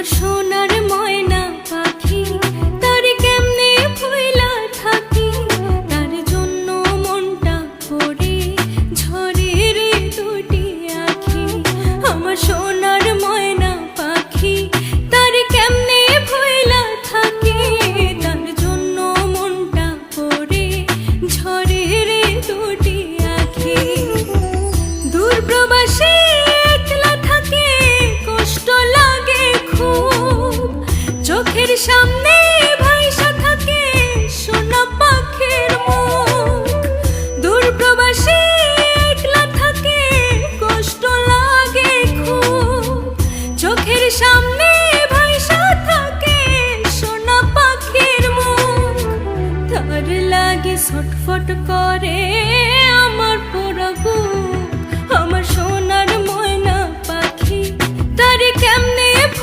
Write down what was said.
আমার সোনার ময়না পাখি, তার কেমনে ভুইলা থাকি, তার জন্য মনটা পড়ে ঝরে রে দুটি আখি। আমার সোনার ময়না পাখি, তার কেমনে ভুইলা থাকি, তার জন্য মনটা পড়ে ঝরে রে দুটি আখি। দূর প্রবাসী চোখের সামনে ভাইসা থাকে সোনা পাখির মুখ। দূর প্রবাসী একলা থাকে, কষ্ট লাগে খুব। চোখের সামনে ভাইসা থাকে সোনা পাখির মুখ। তার লাগে ছটফট করে